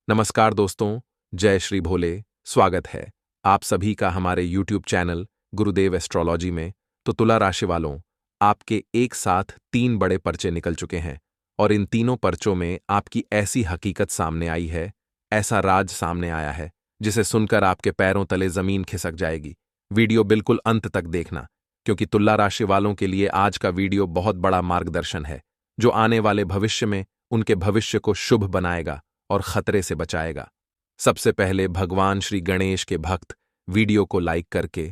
नमस्कार दोस्तों, जय श्री भोले। स्वागत है आप सभी का हमारे YouTube चैनल गुरुदेव एस्ट्रोलॉजी में। तो तुला राशि वालों, आपके एक साथ 3 बड़े पर्चे निकल चुके हैं और इन तीनों पर्चों में आपकी ऐसी हकीकत सामने आई है, ऐसा राज सामने आया है जिसे सुनकर आपके पैरों तले जमीन खिसक जाएगी। वीडियो बिल्कुल अंत तक देखना, क्योंकि तुला राशि वालों के लिए आज का वीडियो बहुत बड़ा मार्गदर्शन है, जो आने वाले भविष्य में उनके भविष्य को शुभ बनाएगा और खतरे से बचाएगा। सबसे पहले भगवान श्री गणेश के भक्त वीडियो को लाइक करके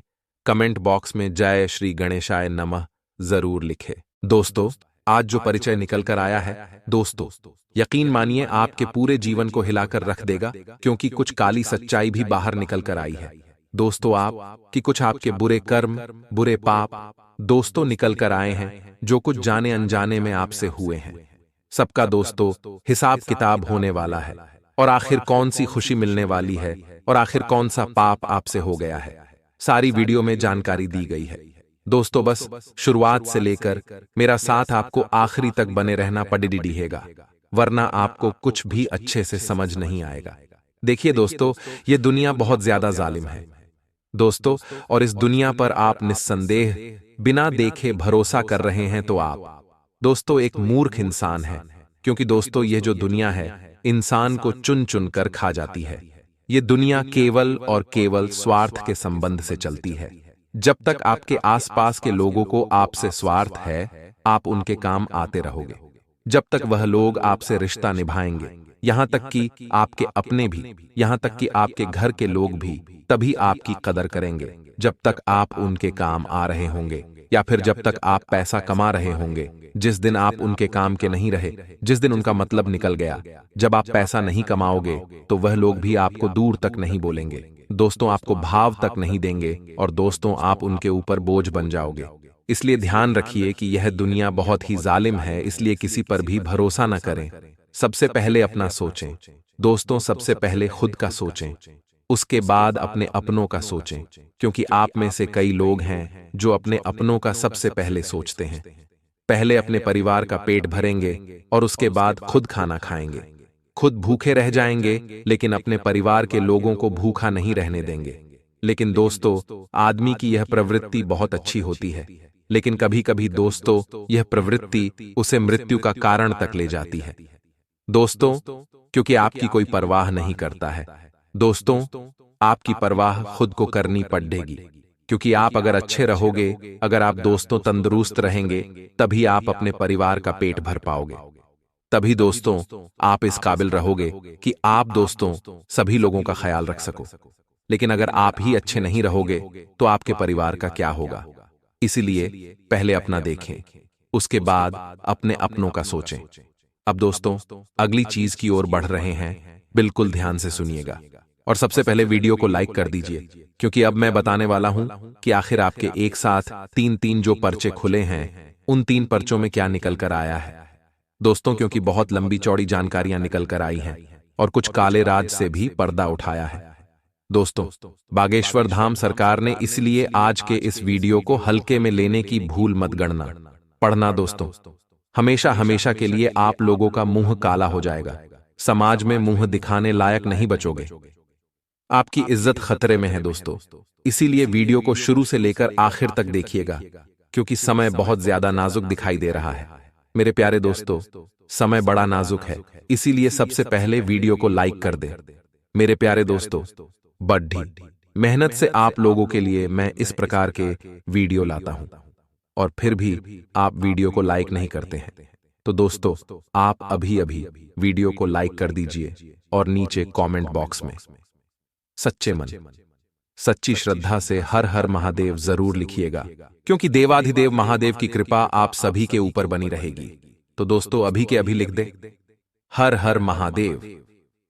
कमेंट बॉक्स में जय श्री गणेशाय नमः जरूर लिखे। दोस्तों, आज जो परिचय निकल कर आया है दोस्तों, यकीन मानिए आपके पूरे जीवन को हिलाकर रख देगा, क्योंकि कुछ काली सच्चाई भी बाहर निकल कर आई है। दोस्तों, आप कि कुछ आपके बुरे कर्म, बुरे पाप दोस्तों निकल कर आए हैं, जो कुछ जाने अनजाने में आपसे हुए हैं। सबका दोस्तों हिसाब किताब होने वाला है, और आखिर कौन सी खुशी मिलने वाली है और आखिर कौन सा पाप आपसे हो गया है, सारी वीडियो में जानकारी दी गई है। दोस्तों, बस शुरुआत से लेकर मेरा साथ आपको आखिरी तक बने रहना पड़ेगा, वरना आपको कुछ भी अच्छे से समझ नहीं आएगा। देखिए दोस्तों, ये दुनिया बहुत ज्यादा जालिम है दोस्तों, और इस दुनिया पर आप निस्संदेह बिना देखे भरोसा कर रहे हैं तो आप दोस्तों एक मूर्ख इंसान है, क्योंकि दोस्तों ये जो दुनिया है इंसान को चुन चुन कर खा जाती है। ये दुनिया केवल और केवल स्वार्थ के संबंध से चलती है। जब तक आपके आसपास के लोगों को आपसे स्वार्थ है, आप उनके काम आते रहोगे। जब तक वह लोग आपसे रिश्ता निभाएंगे, यहां तक कि आपके अपने भी, यहां तक कि आपके घर के लोग भी तभी आपकी कदर करेंगे, जब तक आप उनके काम आ रहे होंगे, या फिर जब तक आप पैसा कमा रहे होंगे। जिस दिन आप उनके काम के नहीं रहे, जिस दिन उनका मतलब निकल गया, जब आप पैसा नहीं कमाओगे, तो वह लोग भी आपको दूर तक नहीं बोलेंगे दोस्तों, आपको भाव तक नहीं देंगे, और दोस्तों आप उनके ऊपर बोझ बन जाओगे। इसलिए ध्यान रखिए कि यह दुनिया बहुत ही जालिम है, इसलिए किसी पर भी भरोसा न करें। सबसे पहले अपना सोचें दोस्तों, सबसे पहले खुद का सोचें, उसके बाद अपने अपनों का सोचें, क्योंकि आप में से कई लोग हैं जो अपने अपनों का सबसे पहले सोचते हैं। पहले अपने परिवार का पेट भरेंगे और उसके बाद खुद खाना खाएंगे। खुद भूखे रह जाएंगे, लेकिन अपने परिवार के लोगों को भूखा नहीं रहने देंगे। लेकिन दोस्तों, आदमी की यह प्रवृत्ति बहुत अच्छी होती है, लेकिन कभी कभी दोस्तों यह प्रवृत्ति उसे मृत्यु का कारण तक ले जाती है दोस्तों, क्योंकि आपकी कोई परवाह नहीं करता है। दोस्तों, आपकी परवाह खुद को करनी पड़ेगी, क्योंकि आप अगर अच्छे रहोगे, अगर आप दोस्तों तंदुरुस्त रहेंगे, तभी आप अपने परिवार का पेट भर पाओगे। तभी दोस्तों आप इस काबिल रहोगे कि आप दोस्तों सभी लोगों का ख्याल रख सको। लेकिन अगर आप ही अच्छे नहीं रहोगे, तो आपके परिवार का क्या होगा? इसीलिए पहले अपना देखें, उसके बाद अपने अपनों का सोचें। अब दोस्तों अगली चीज की ओर बढ़ रहे हैं, बिल्कुल ध्यान से सुनिएगा, और सबसे पहले वीडियो को लाइक कर दीजिए, क्योंकि अब मैं बताने वाला हूं कि आखिर आपके एक साथ 3-3 जो पर्चे खुले हैं, उन 3 पर्चों में क्या निकल कर आया है दोस्तों, क्योंकि बहुत लंबी चौड़ी जानकारियां निकल कर आई हैं और कुछ काले राज से भी पर्दा उठाया है। दोस्तों, बागेश्वर धाम सरकार ने इसलिए आज के इस वीडियो को हल्के में लेने की भूल मत गणना पढ़ना दोस्तों, हमेशा हमेशा के लिए आप लोगों का मुंह काला हो जाएगा, समाज में मुंह दिखाने लायक नहीं बचोगे, आपकी इज्जत खतरे में है दोस्तों। इसीलिए वीडियो को शुरू से लेकर आखिर तक देखिएगा, क्योंकि समय बहुत ज्यादा नाजुक दिखाई दे रहा है। मेरे प्यारे दोस्तों, समय बड़ा नाजुक है, इसीलिए सबसे पहले वीडियो को लाइक कर दें। मेरे प्यारे दोस्तों, बड़ी मेहनत से आप लोगों के लिए मैं इस प्रकार के वीडियो लाता हूं, और फिर भी आप वीडियो को लाइक नहीं करते हैं। तो दोस्तों आप अभी अभी वीडियो को लाइक कर दीजिए, और नीचे कमेंट बॉक्स में सच्चे मन, सच्ची श्रद्धा से हर हर महादेव जरूर लिखिएगा, क्योंकि देवाधिदेव महादेव की कृपा आप सभी के ऊपर बनी रहेगी। तो दोस्तों अभी के अभी लिख दे हर हर महादेव।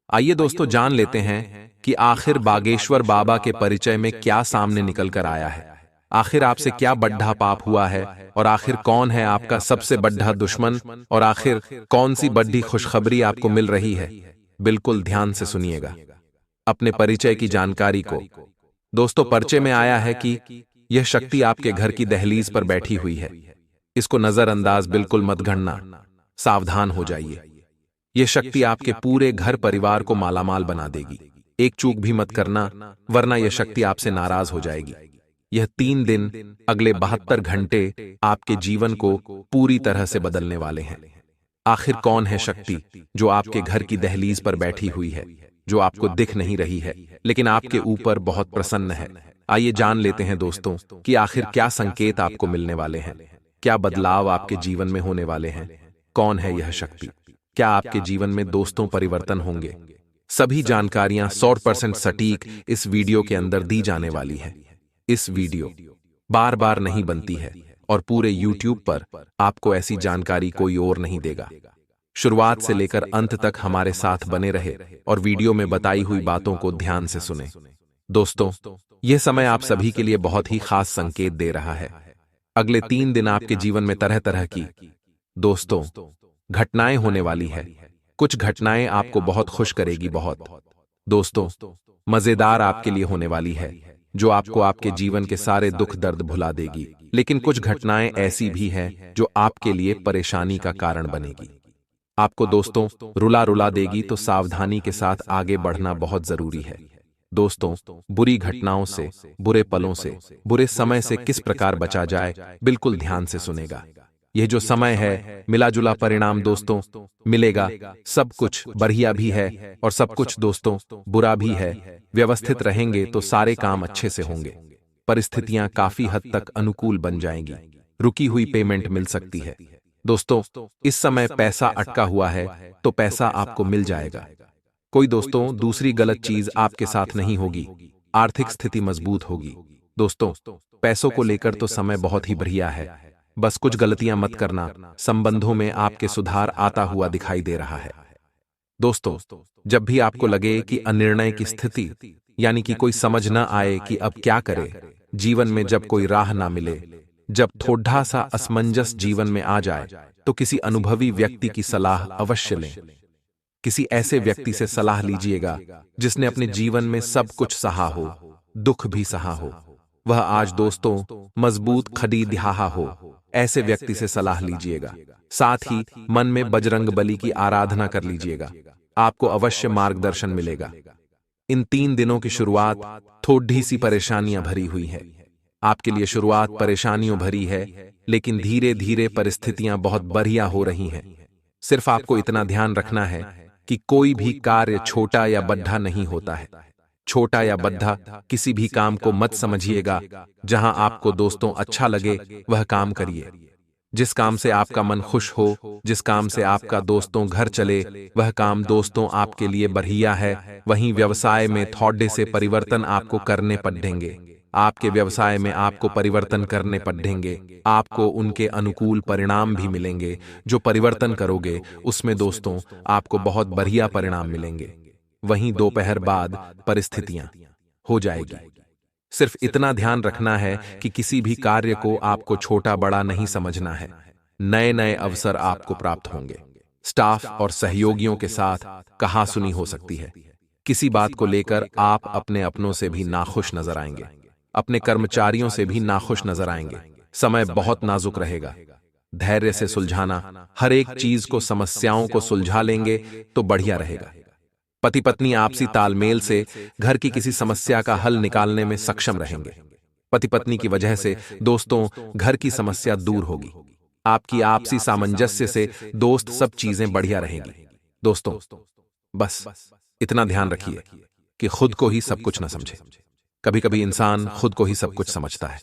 आइए दोस्तों जान लेते हैं कि आखिर बागेश्वर बाबा के परिचय में क्या सामने निकल कर आया है, आखिर आपसे क्या बड्ढा पाप हुआ है, और आखिर कौन है आपका सबसे बड्ढा दुश्मन, और आखिर कौन सी बड्ढी खुशखबरी आपको मिल रही है। बिल्कुल ध्यान से सुनिएगा अपने परिचय की जानकारी को। दोस्तों पर्चे में आया है कि यह शक्ति आपके घर की दहलीज पर बैठी हुई है, इसको नजरअंदाज बिल्कुल मत गणना, सावधान हो जाइए। यह शक्ति आपके पूरे घर परिवार को मालामाल बना देगी। एक चूक भी मत करना, वरना यह शक्ति आपसे नाराज हो जाएगी। यह 3 दिन, अगले 72 घंटे आपके जीवन को पूरी तरह से बदलने वाले हैं। आखिर कौन है शक्ति जो आपके घर की दहलीज पर बैठी हुई है, जो आपको दिख नहीं रही है, लेकिन आपके ऊपर बहुत प्रसन्न है? आइए जान लेते हैं दोस्तों कि आखिर क्या संकेत आपको मिलने वाले हैं, क्या बदलाव आपके जीवन में होने वाले हैं। कौन है यह शक्ति? क्या आपके जीवन में दोस्तों परिवर्तन होंगे? सभी जानकारियां 100% सटीक इस वीडियो के अंदर दी जाने वाली है। इस वीडियो बार बार नहीं बनती है और पूरे YouTube पर आपको ऐसी जानकारी कोई और नहीं देगा। शुरुआत से लेकर अंत तक हमारे साथ बने रहे और वीडियो में बताई हुई बातों को ध्यान से सुने। दोस्तों, यह समय आप सभी के लिए बहुत ही खास संकेत दे रहा है। अगले 3 दिन आपके जीवन में तरह तरह की दोस्तों घटनाएं होने वाली है। कुछ घटनाएं आपको बहुत खुश करेगी, बहुत दोस्तों मजेदार आपके लिए होने वाली है, जो आपको आपके जीवन के सारे दुख दर्द भुला देगी। लेकिन कुछ घटनाएं ऐसी भी हैं जो आपके लिए परेशानी का कारण बनेगी, आपको दोस्तों रुला रुला देगी। तो सावधानी के साथ आगे बढ़ना बहुत जरूरी है। दोस्तों, बुरी घटनाओं से, बुरे पलों से, बुरे समय से किस प्रकार बचा जाए, बिल्कुल ध्यान से सुनेगा। यह जो समय है, मिला जुला परिणाम दोस्तों मिलेगा। सब कुछ बढ़िया भी है और सब कुछ दोस्तों बुरा भी है। व्यवस्थित रहेंगे तो सारे काम अच्छे से होंगे। परिस्थितियां काफी हद तक अनुकूल बन जाएंगी। रुकी हुई पेमेंट मिल सकती है। दोस्तों, इस समय पैसा अटका हुआ है तो पैसा आपको मिल जाएगा। कोई दोस्तों दूसरी गलत चीज आपके साथ नहीं होगी। आर्थिक स्थिति मजबूत होगी। दोस्तों, पैसों को लेकर तो समय बहुत ही बढ़िया है। बस कुछ गलतियां मत करना, संबंधों में आपके सुधार आता हुआ दिखाई दे रहा है। दोस्तों, जब भी आपको लगे कि अनिर्णय की स्थिति, यानी कि कोई समझ न आए कि अब क्या करे, जीवन में जब कोई राह ना मिले, जब थोड़ा सा असमंजस जीवन में आ जाए, तो किसी अनुभवी व्यक्ति की सलाह अवश्य लें। किसी ऐसे व्यक्ति से सलाह लीजिएगा जिसने अपने जीवन में सब कुछ सहा हो, दुख भी सहा हो। वह आज दोस्तों मजबूत खड़ी दिहाहा हो। ऐसे व्यक्ति से सलाह लीजिएगा। साथ ही मन में बजरंग बली की आराधना कर लीजिएगा, आपको अवश्य मार्गदर्शन मिलेगा। इन 3 दिनों की शुरुआत थोड़ी सी परेशानियां भरी हुई है। आपके लिए शुरुआत परेशानियों भरी है, लेकिन धीरे धीरे परिस्थितियां बहुत बढ़िया हो रही हैं। सिर्फ आपको इतना ध्यान रखना है कि कोई भी कार्य छोटा या बड्ढा नहीं होता है। छोटा या बद्धा किसी भी काम को मत समझिएगा। जहां आपको दोस्तों अच्छा लगे वह काम करिए। जिस काम से आपका मन खुश हो, जिस काम से आपका दोस्तों घर चले, वह काम दोस्तों आपके लिए बढ़िया है। वहीं व्यवसाय में थोड़े से परिवर्तन आपको करने पड़ेंगे। आपके व्यवसाय में आपको परिवर्तन करने पड़ेंगे। आपको उनके अनुकूल परिणाम भी मिलेंगे। जो परिवर्तन करोगे उसमें दोस्तों आपको बहुत बढ़िया परिणाम मिलेंगे। वहीं दोपहर बाद परिस्थितियां हो जाएगी। सिर्फ इतना ध्यान रखना है कि किसी भी कार्य को आपको छोटा बड़ा नहीं समझना है। नए नए अवसर आपको प्राप्त होंगे। स्टाफ और सहयोगियों के साथ कहासुनी हो सकती है। किसी बात को लेकर आप अपने अपनों से भी नाखुश नजर आएंगे, अपने कर्मचारियों से भी नाखुश नजर आएंगे। समय बहुत नाजुक रहेगा। धैर्य से सुलझाना, हर एक चीज को, समस्याओं को सुलझा लेंगे तो बढ़िया रहेगा। पति पत्नी आपसी तालमेल से घर की किसी समस्या का हल निकालने में सक्षम रहेंगे। पति पत्नी की वजह से दोस्तों घर की समस्या दूर होगी। आपकी आपसी सामंजस्य से दोस्त सब चीजें बढ़िया रहेंगी। दोस्तों, बस इतना ध्यान रखिए कि खुद को ही सब कुछ न समझे। कभी कभी इंसान खुद को ही सब कुछ समझता है,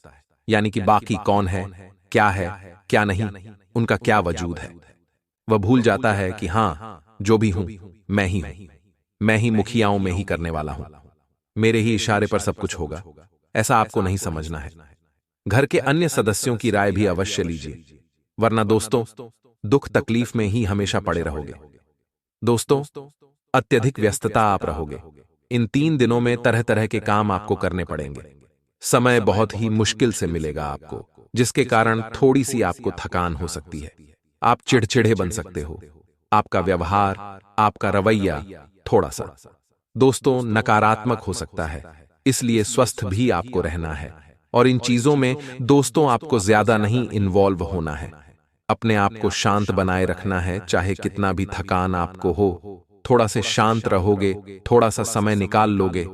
यानी कि बाकी कौन है, क्या नहीं, उनका क्या वजूद है। वह भूल जाता है कि हां, जो भी हूं मैं ही हूं। मैं ही मुखियाओं में ही करने वाला हूं। मेरे ही इशारे पर सब कुछ होगा। ऐसा आपको नहीं समझना है। घर के अन्य सदस्यों की राय भी अवश्य लीजिए, वरना दोस्तों दुख तकलीफ में ही हमेशा पड़े रहोगे। दोस्तों, अत्यधिक व्यस्तता आप रहोगे। इन 3 दिनों में तरह तरह के काम आपको करने पड़ेंगे। समय बहुत ही मुश्किल से मिलेगा आपको, जिसके कारण थोड़ी सी आपको थकान हो सकती है। आप चिड़चिड़े बन सकते हो। आपका व्यवहार, आपका रवैया थोड़ा सा दोस्तों नकारात्मक हो सकता है। इसलिए स्वस्थ भी आपको रहना है और इन चीजों में दोस्तों आपको ज्यादा नहीं इन्वॉल्व होना है। अपने आप को शांत बनाए रखना है, चाहे कितना भी थकान आपको हो। थोड़ा से शांत रहोगे, थोड़ा सा समय निकाल लोगे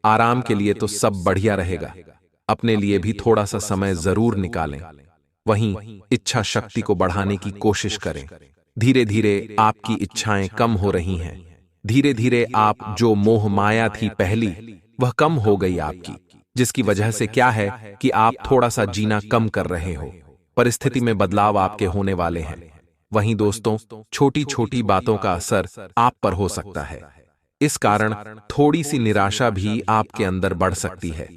आराम के लिए तो सब बढ़िया रहेगा। अपने लिए भी थोड़ा सा समय जरूर निकालें। वहीं इच्छा शक्ति को बढ़ाने की कोशिश करें। धीरे धीरे आपकी इच्छाएं कम हो रही हैं। धीरे धीरे आप जो मोह माया थी पहली, वह कम हो गई आपकी, जिसकी वजह से क्या है कि आप थोड़ा सा जीना कम कर रहे हो। परिस्थिति में बदलाव आपके होने वाले हैं। वहीं दोस्तों, छोटी छोटी बातों का असर आप पर हो सकता है। इस कारण थोड़ी सी निराशा भी आपके अंदर बढ़ सकती है।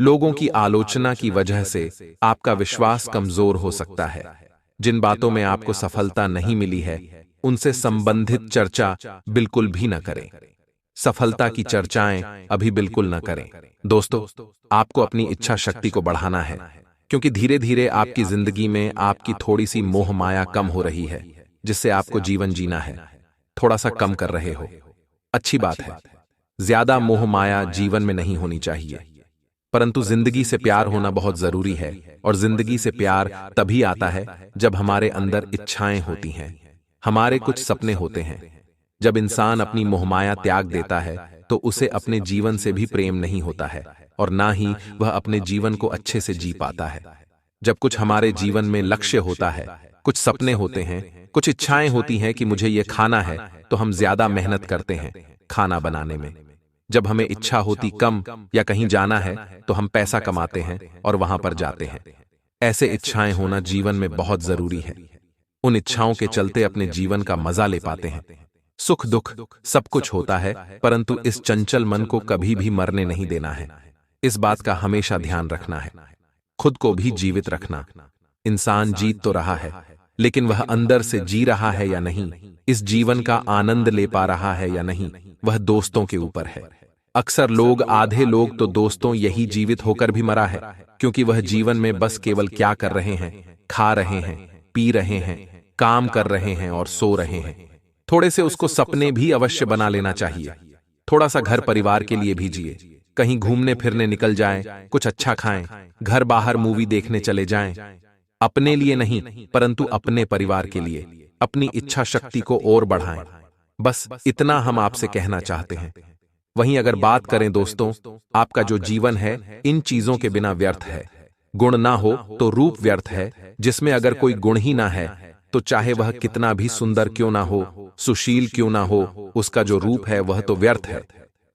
लोगों की आलोचना की वजह से आपका विश्वास कमजोर हो सकता है। जिन बातों में आपको सफलता नहीं मिली है, उनसे संबंधित चर्चा बिल्कुल भी न करें। सफलता की चर्चाएं अभी बिल्कुल न करें। दोस्तों, आपको अपनी इच्छा शक्ति को बढ़ाना है, क्योंकि धीरे धीरे आपकी जिंदगी में आपकी थोड़ी सी मोह माया कम हो रही है, जिससे आपको जीवन जीना है। थोड़ा सा कम कर रहे हो, अच्छी बात है। ज्यादा मोह माया जीवन में नहीं होनी चाहिए, परंतु जिंदगी से प्यार होना बहुत जरूरी है। और जिंदगी से प्यार तभी आता है जब हमारे अंदर इच्छाएं होती हैं, हमारे कुछ सपने होते हैं। जब इंसान अपनी मोहमाया त्याग देता है, तो उसे अपने जीवन से भी प्रेम नहीं होता है, और ना ही वह अपने जीवन को अच्छे से जी पाता है। जब कुछ हमारे जीवन में लक्ष्य होता है, कुछ सपने होते हैं, कुछ इच्छाएं होती हैं कि मुझे ये खाना है, तो हम ज्यादा मेहनत करते हैं खाना बनाने में। जब हमें इच्छा होती कम या कहीं जाना है, तो हम पैसा कमाते हैं और वहां पर जाते हैं। ऐसे इच्छाएं होना जीवन में बहुत जरूरी है। उन इच्छाओं के चलते अपने जीवन का मजा ले पाते हैं। सुख दुख सब कुछ होता है, परंतु इस चंचल मन को कभी भी मरने नहीं देना है। इस बात का हमेशा ध्यान रखना है। खुद को भी जीवित रखना। इंसान जीत तो रहा है, लेकिन वह अंदर से जी रहा है या नहीं, इस जीवन का आनंद ले पा रहा है या नहीं, वह दोस्तों के ऊपर है। अक्सर लोग, आधे लोग तो दोस्तों यही जीवित होकर भी मरा है, क्योंकि वह जीवन में बस केवल क्या कर रहे हैं, खा रहे हैं, पी रहे हैं, काम कर रहे हैं और सो रहे हैं। थोड़े से उसको सपने भी अवश्य बना लेना चाहिए। थोड़ा सा घर परिवार के लिए भी जिए। कहीं घूमने फिरने निकल जाएं, कुछ अच्छा खाएं, घर बाहर मूवी देखने चले जाएं। अपने लिए नहीं, परंतु अपने परिवार के लिए अपनी इच्छा शक्ति को और बढ़ाएं। बस इतना हम आपसे कहना चाहते हैं। वहीं अगर बात करें दोस्तों, आपका जो जीवन है इन चीजों के बिना व्यर्थ है। गुण ना हो तो रूप व्यर्थ है। जिसमें अगर कोई गुण ही ना है, तो चाहे वह कितना भी सुंदर क्यों ना हो, सुशील क्यों ना हो, उसका जो रूप है वह तो व्यर्थ है।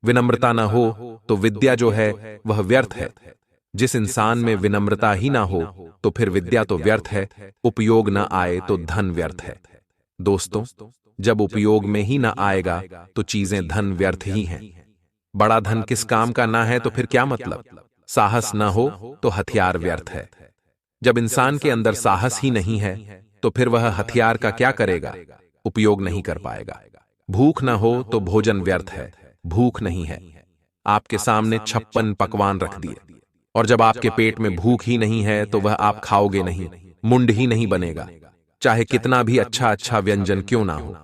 विनम्रता ना हो तो विद्या जो है वह व्यर्थ है। जिस इंसान में विनम्रता ही ना हो, तो फिर विद्या तो व्यर्थ है। उपयोग न आए तो धन व्यर्थ है। दोस्तों, जब उपयोग में ही ना आएगा तो चीजें धन व्यर्थ ही हैं। बड़ा धन किस काम का ना है तो फिर क्या मतलब। साहस ना हो तो हथियार व्यर्थ है। जब इंसान के अंदर साहस ही नहीं है, तो फिर वह हथियार का क्या करेगा, उपयोग नहीं कर पाएगा। भूख ना हो तो भोजन व्यर्थ है। भूख नहीं है, आपके सामने 56 पकवान रख दिए, और जब आपके पेट में भूख ही नहीं है तो वह आप खाओगे नहीं, मुंड ही नहीं बनेगा, चाहे कितना भी अच्छा अच्छा व्यंजन क्यों ना हो।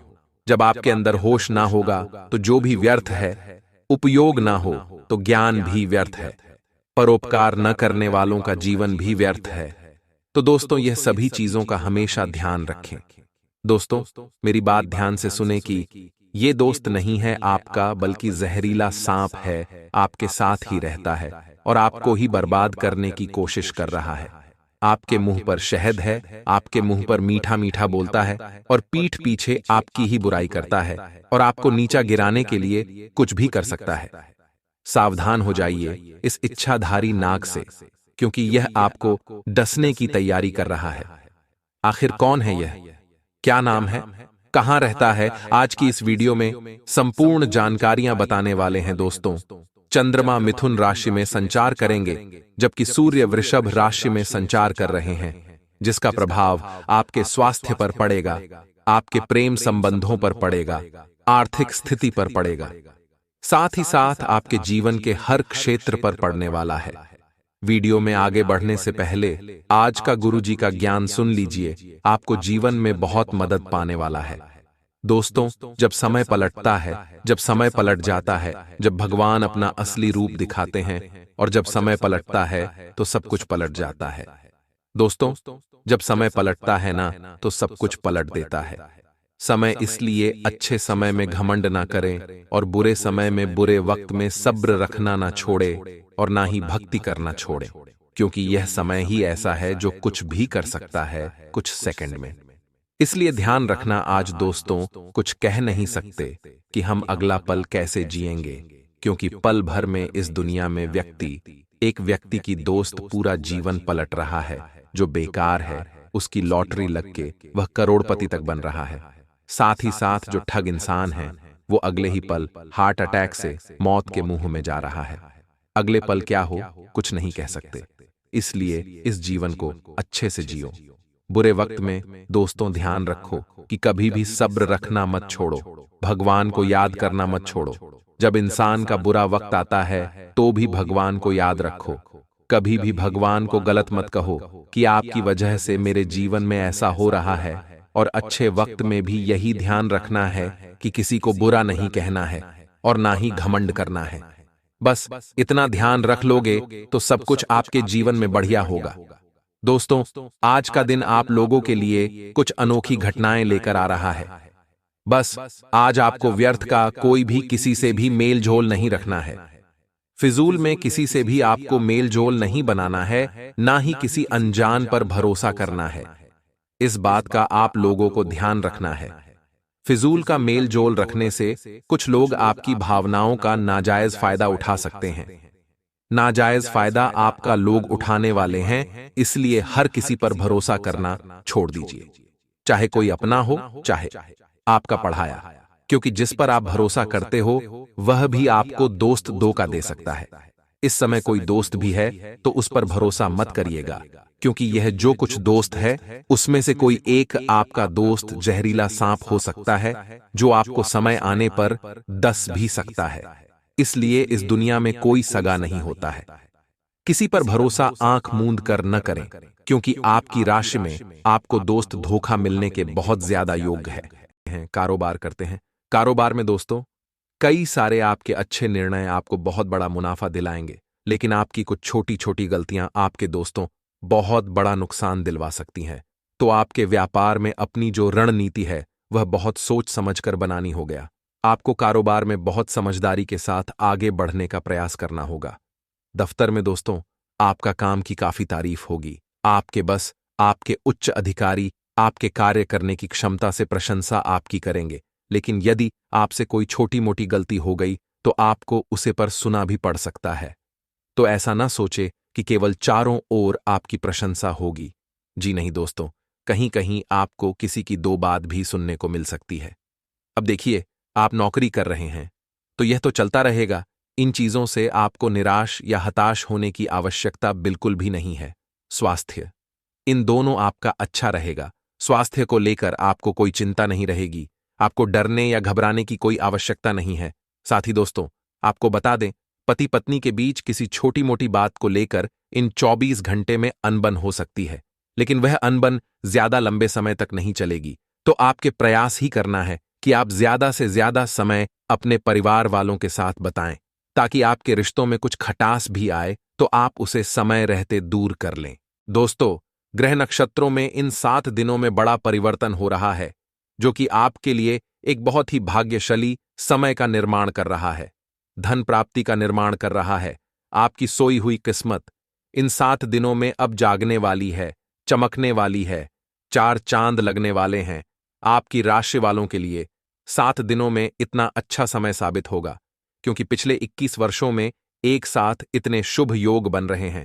जब आपके अंदर होश ना होगा तो जो भी व्यर्थ है। उपयोग ना हो तो ज्ञान भी व्यर्थ है। परोपकार न करने वालों का जीवन भी व्यर्थ है। तो दोस्तों, यह सभी चीजों का हमेशा ध्यान रखें। दोस्तों, मेरी बात ध्यान से सुने कि ये दोस्त नहीं है आपका, बल्कि जहरीला सांप है। आपके साथ ही रहता है और आपको ही बर्बाद करने की कोशिश कर रहा है। आपके मुंह पर शहद है, आपके मुंह पर मीठा मीठा बोलता है, और पीठ पीछे आपकी ही बुराई करता है, और आपको नीचा गिराने के लिए कुछ भी कर सकता है। सावधान हो जाइए इस इच्छाधारी नाग से, क्योंकि यह आपको डसने की तैयारी कर रहा है। आखिर कौन है यह, क्या नाम है, कहां रहता है, आज की इस वीडियो में संपूर्ण जानकारियां बताने वाले हैं। दोस्तों, चंद्रमा मिथुन राशि में संचार करेंगे, जबकि सूर्य वृषभ राशि में संचार कर रहे हैं, जिसका प्रभाव आपके स्वास्थ्य पर पड़ेगा, आपके प्रेम संबंधों पर पड़ेगा, आर्थिक स्थिति पर पड़ेगा, साथ ही साथ आपके जीवन के हर क्षेत्र पर पड़ने वाला है। वीडियो में आगे बढ़ने से पहले आज का गुरुजी का ज्ञान सुन लीजिए, आपको जीवन में बहुत मदद पाने वाला है। दोस्तों, जब समय पलटता है, जब समय पलट जाता है, जब भगवान अपना असली रूप दिखाते हैं, और जब समय पलटता है तो सब कुछ पलट जाता है। दोस्तों, जब समय पलटता है ना, तो सब कुछ पलट देता है। समय इसलिए अच्छे समय में घमंड ना करें और बुरे समय में, बुरे वक्त में सब्र रखना ना छोड़े और ना ही भक्ति करना छोड़े, क्योंकि यह समय ही ऐसा है जो कुछ भी कर सकता है कुछ सेकंड में। इसलिए ध्यान रखना, आज दोस्तों कुछ कह नहीं सकते कि हम अगला पल कैसे जिएंगे, क्योंकि पल भर में इस दुनिया में एक व्यक्ति की दोस्त पूरा जीवन पलट रहा है। जो बेकार है, उसकी लॉटरी लग के वह करोड़पति तक बन रहा है। साथ ही साथ जो ठग इंसान है, वो अगले ही पल हार्ट अटैक से मौत के मुंह में जा रहा है। अगले पल क्या हो, कुछ नहीं कह सकते। इसलिए इस जीवन को अच्छे से जियो। बुरे वक्त में दोस्तों ध्यान रखो कि कभी भी सब्र रखना मत छोड़ो, भगवान को याद करना मत छोड़ो। जब इंसान का बुरा वक्त आता है तो भी भगवान को याद रखो। कभी भी भगवान को गलत मत कहो कि आपकी वजह से मेरे जीवन में ऐसा हो रहा है। और अच्छे वक्त में भी यही ध्यान रखना है कि किसी को बुरा नहीं कहना है और ना ही घमंड करना है। बस इतना ध्यान रख लोगे तो सब कुछ आपके जीवन में बढ़िया होगा। दोस्तों, आज का दिन आप लोगों के लिए कुछ अनोखी घटनाएं लेकर आ रहा है। बस आज आपको व्यर्थ का कोई भी किसी से भी मेल जोल नहीं रखना है। फिजूल में किसी से भी आपको मेल जोल नहीं बनाना है, ना ही किसी अनजान पर भरोसा करना है। इस बात का आप लोगों को ध्यान रखना है। फिजूल का मेल जोल रखने से कुछ लोग आपकी भावनाओं का नाजायज फायदा उठा सकते हैं। नाजायज फायदा आपका लोग उठाने वाले हैं, इसलिए हर किसी पर भरोसा करना छोड़ दीजिए, चाहे कोई अपना हो चाहे आपका पढ़ाया, क्योंकि जिस पर आप भरोसा करते हो वह भी आपको दोस्त धोखा दे सकता है। इस समय कोई दोस्त भी है तो उस पर भरोसा मत करिएगा, क्योंकि यह जो कुछ दोस्त है उसमें से कोई एक आपका दोस्त जहरीला सांप हो सकता है, जो आपको समय आने पर डस भी सकता है। इसलिए इस दुनिया में कोई सगा नहीं होता है। किसी पर भरोसा आंख मूंद कर न करें, क्योंकि आपकी राशि में आपको दोस्त धोखा मिलने के बहुत ज्यादा योग्य है। कारोबार करते हैं। कारोबार में दोस्तों कई सारे आपके अच्छे निर्णय आपको बहुत बड़ा मुनाफा दिलाएंगे, लेकिन आपकी कुछ छोटी छोटी गलतियां आपके दोस्तों बहुत बड़ा नुकसान दिलवा सकती हैं। तो आपके व्यापार में अपनी जो रणनीति है वह बहुत सोच समझकर बनानी हो गया। आपको कारोबार में बहुत समझदारी के साथ आगे बढ़ने का प्रयास करना होगा। दफ्तर में दोस्तों आपका काम की काफी तारीफ होगी। आपके बस आपके उच्च अधिकारी आपके कार्य करने की क्षमता से प्रशंसा आपकी करेंगे, लेकिन यदि आपसे कोई छोटी मोटी गलती हो गई तो आपको उसे पर सुना भी पड़ सकता है। तो ऐसा ना सोचे कि केवल चारों ओर आपकी प्रशंसा होगी। जी नहीं दोस्तों, कहीं कहीं आपको किसी की दो बात भी सुनने को मिल सकती है। अब देखिए, आप नौकरी कर रहे हैं तो यह तो चलता रहेगा। इन चीजों से आपको निराश या हताश होने की आवश्यकता बिल्कुल भी नहीं है। स्वास्थ्य, इन दोनों आपका अच्छा रहेगा। स्वास्थ्य को लेकर आपको कोई चिंता नहीं रहेगी। आपको डरने या घबराने की कोई आवश्यकता नहीं है। साथ ही दोस्तों आपको बता दें, पति पत्नी के बीच किसी छोटी मोटी बात को लेकर इन 24 घंटे में अनबन हो सकती है, लेकिन वह अनबन ज्यादा लंबे समय तक नहीं चलेगी। तो आपके प्रयास ही करना है कि आप ज्यादा से ज्यादा समय अपने परिवार वालों के साथ बताएं, ताकि आपके रिश्तों में कुछ खटास भी आए तो आप उसे समय रहते दूर कर लें। दोस्तों, ग्रह नक्षत्रों में इन 7 दिनों में बड़ा परिवर्तन हो रहा है, जो कि आपके लिए एक बहुत ही भाग्यशाली समय का निर्माण कर रहा है। धन प्राप्ति का निर्माण कर रहा है। आपकी सोई हुई किस्मत इन 7 दिनों में अब जागने वाली है, चमकने वाली है। 4 चांद लगने वाले हैं। आपकी राशि वालों के लिए 7 दिनों में इतना अच्छा समय साबित होगा, क्योंकि पिछले 21 वर्षों में एक साथ इतने शुभ योग बन रहे हैं।